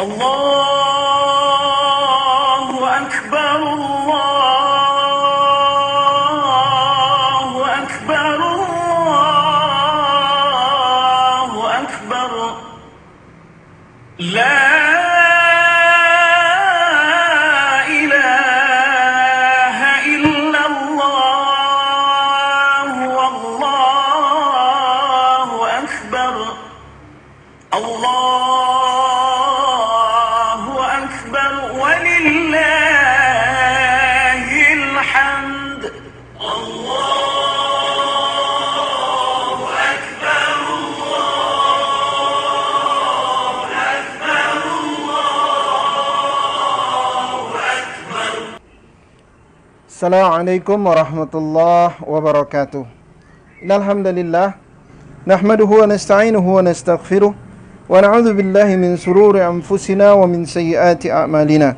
Allahu Akbar, Allahu Akbar, Allahu Akbar. La ilaha illallah, wallahu akbar. Allahu akbar, walillahil hamd. Allahu akbar, Allahu akbar, Allahu akbar. Assalamualaikum warahmatullahi wabarakatuh. Innalhamdulillah nahmaduhu wa nasta'inuhu wa nastaghfiruh wa na'udzu billahi min sururi anfusina wa min sayyiati a'malina.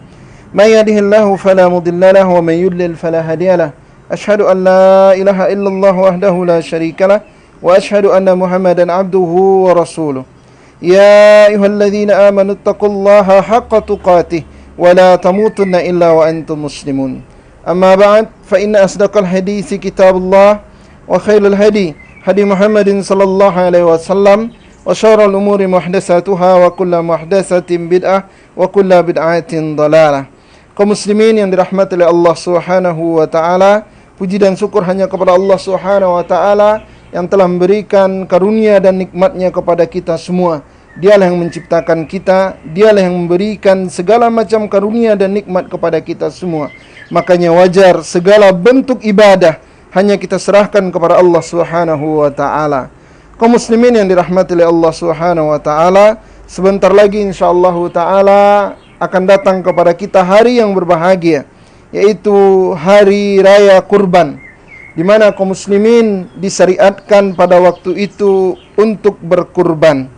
May yahdihillahu fala mudilla lahu wa may yudlil fala hadiya lahu. Asyhadu an la ilaha illallah wahdahu la syarika lah wa asyhadu anna Muhammadan abduhu wa rasuluh. Ya ayyuhalladzina amanu taqullaha haqqa tuqatih wa la tamutunna illa wa antum muslimun. Amma ba'd, fa inna asdaqal hadithi kitabullah wa khairul hadi hadi Muhammadin sallallahu alaihi wasallam wa syarrul umuri muhdatsatuha wa kullu muhdatsatin bid'ah wa kullu bid'atin dhalalah. Kaum muslimin yang dirahmati oleh Allah Subhanahu wa taala, puji dan syukur hanya kepada Allah Subhanahu wa taala yang telah memberikan karunia dan nikmatnya kepada kita semua. Dialah yang menciptakan kita, dialah yang memberikan segala macam karunia dan nikmat kepada kita semua. Makanya wajar segala bentuk ibadah hanya kita serahkan kepada Allah Subhanahu wa taala. Kaum muslimin yang dirahmati oleh Allah Subhanahu wa taala, sebentar lagi insyaallah taala akan datang kepada kita hari yang berbahagia, yaitu hari raya kurban, di mana kaum muslimin disyariatkan pada waktu itu untuk berkurban.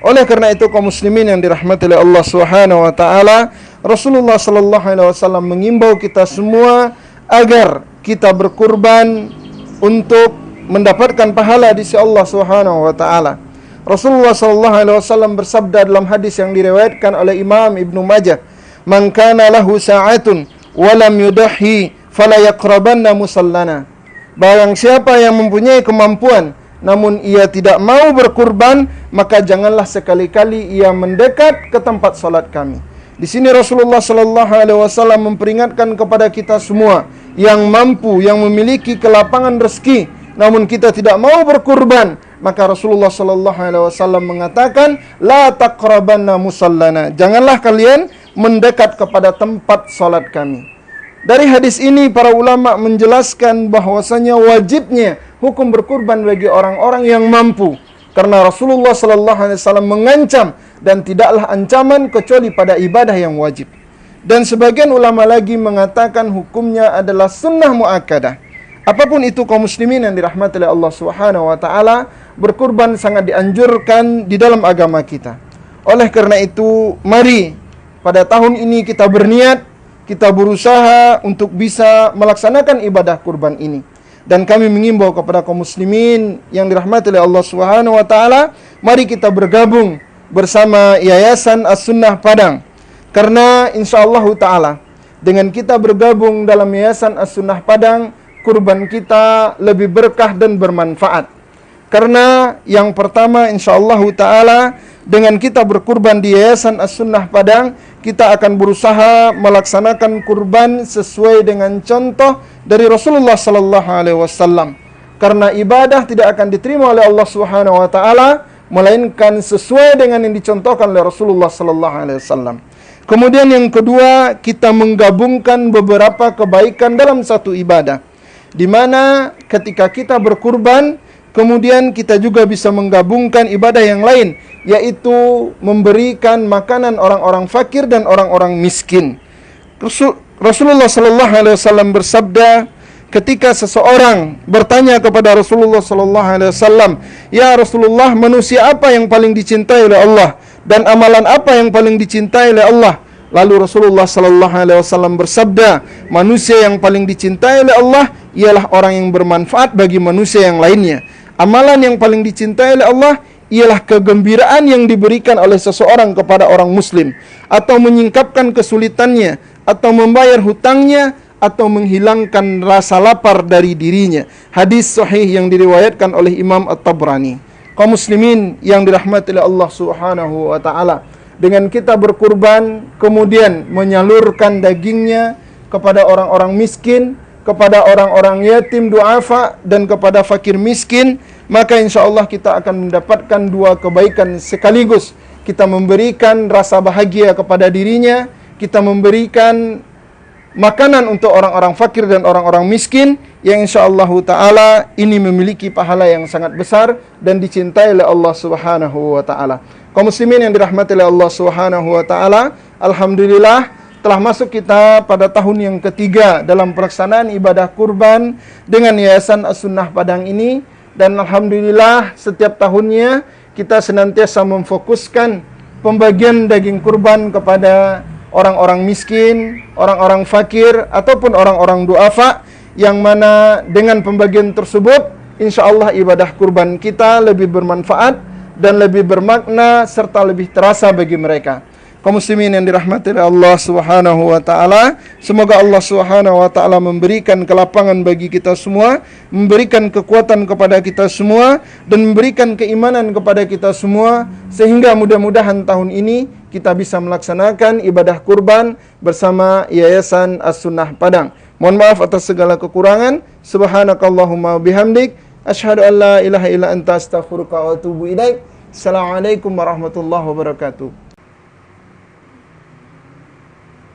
Oleh karena itu kaum muslimin yang dirahmati oleh Allah Subhanahu wa taala, Rasulullah sallallahu alaihi wasallam mengimbau kita semua agar kita berkurban untuk mendapatkan pahala di sisi Allah Subhanahu wa taala. Rasulullah sallallahu alaihi wasallam bersabda dalam hadis yang diriwayatkan oleh Imam Ibnu Majah, "Man kana lahu sa'atun wa lam yudhi fala yaqrabanna musallana." Barang siapa yang mempunyai kemampuan namun ia tidak mau berkurban, maka janganlah sekali-kali ia mendekat ke tempat salat kami. Di sini Rasulullah sallallahu alaihi wasallam memperingatkan kepada kita semua yang mampu, yang memiliki kelapangan rezeki, namun kita tidak mau berkurban, maka Rasulullah sallallahu alaihi wasallam mengatakan, la taqrabanna musallana. Janganlah kalian mendekat kepada tempat salat kami. Dari hadis ini para ulama menjelaskan bahwasanya wajibnya hukum berkurban bagi orang-orang yang mampu, karena Rasulullah sallallahu alaihi wasallam mengancam dan tidaklah ancaman kecuali pada ibadah yang wajib. Dan sebagian ulama lagi mengatakan hukumnya adalah sunnah muakkadah. Apapun itu kaum muslimin yang dirahmati oleh Allah Subhanahu wa taala, berkurban sangat dianjurkan di dalam agama kita. Oleh karena itu, mari pada tahun ini kita berniat, kita berusaha untuk bisa melaksanakan ibadah kurban ini. Dan kami mengimbau kepada kaum muslimin yang dirahmati oleh Allah Subhanahu wa taala, mari kita bergabung bersama Yayasan As-Sunnah Padang. Karena insyaallah taala dengan kita bergabung dalam Yayasan As-Sunnah Padang, kurban kita lebih berkah dan bermanfaat. Karena yang pertama insyaallah taala dengan kita berkurban di Yayasan As-Sunnah Padang, kita akan berusaha melaksanakan kurban sesuai dengan contoh dari Rasulullah sallallahu alaihi wasallam. Karena ibadah tidak akan diterima oleh Allah Subhanahu wa taala melainkan sesuai dengan yang dicontohkan oleh Rasulullah sallallahu alaihi wasallam. Kemudian yang kedua, kita menggabungkan beberapa kebaikan dalam satu ibadah, di mana ketika kita berkurban, kemudian kita juga bisa menggabungkan ibadah yang lain, yaitu memberikan makanan orang-orang fakir dan orang-orang miskin. Rasulullah sallallahu alaihi wasallam bersabda, ketika seseorang bertanya kepada Rasulullah sallallahu alaihi wasallam, "Ya Rasulullah, manusia apa yang paling dicintai oleh Allah dan amalan apa yang paling dicintai oleh Allah?" Lalu Rasulullah sallallahu alaihi wasallam bersabda, "Manusia yang paling dicintai oleh Allah ialah orang yang bermanfaat bagi manusia yang lainnya. Amalan yang paling dicintai oleh Allah ialah kegembiraan yang diberikan oleh seseorang kepada orang muslim, atau menyingkapkan kesulitannya, atau membayar hutangnya, atau menghilangkan rasa lapar dari dirinya. Hadis sahih yang diriwayatkan oleh Imam At-Tabrani. Kaum muslimin yang dirahmati oleh Allah Subhanahu wa taala, dengan kita berkurban kemudian menyalurkan dagingnya kepada orang-orang miskin, kepada orang-orang yatim duafa, dan kepada fakir miskin, maka insya Allah kita akan mendapatkan dua kebaikan sekaligus. Kita memberikan rasa bahagia kepada dirinya, kita memberikan makanan untuk orang-orang fakir dan orang-orang miskin, yang insyaallah ta'ala ini memiliki pahala yang sangat besar dan dicintai oleh Allah Subhanahu wa ta'ala. Kaum muslimin yang dirahmati oleh Allah Subhanahu wa ta'ala, alhamdulillah telah masuk kita pada tahun yang ketiga dalam pelaksanaan ibadah kurban dengan Yayasan As-Sunnah Padang ini. Dan alhamdulillah setiap tahunnya kita senantiasa memfokuskan pembagian daging kurban kepada orang-orang miskin, orang-orang fakir, ataupun orang-orang duafa, yang mana dengan pembagian tersebut insyaallah ibadah kurban kita lebih bermanfaat dan lebih bermakna serta lebih terasa bagi mereka. Kaum muslimin yang dirahmati oleh Allah Subhanahu wa taala, semoga Allah Subhanahu wa taala memberikan kelapangan bagi kita semua, memberikan kekuatan kepada kita semua, dan memberikan keimanan kepada kita semua, sehingga mudah-mudahan tahun ini kita bisa melaksanakan ibadah kurban bersama Yayasan As-Sunnah Padang. Mohon maaf atas segala kekurangan. Subhanakallahumma bihamdik, asyhadu an la ilaha illa anta astaghfiruka wa atubu ilaik. Assalamualaikum warahmatullahi wabarakatuh.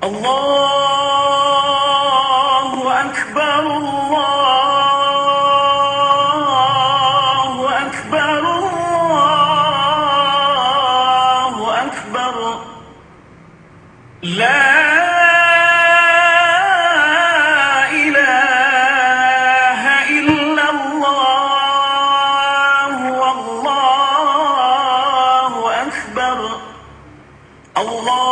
الله أكبر الله أكبر الله أكبر لا إله إلا الله والله أكبر الله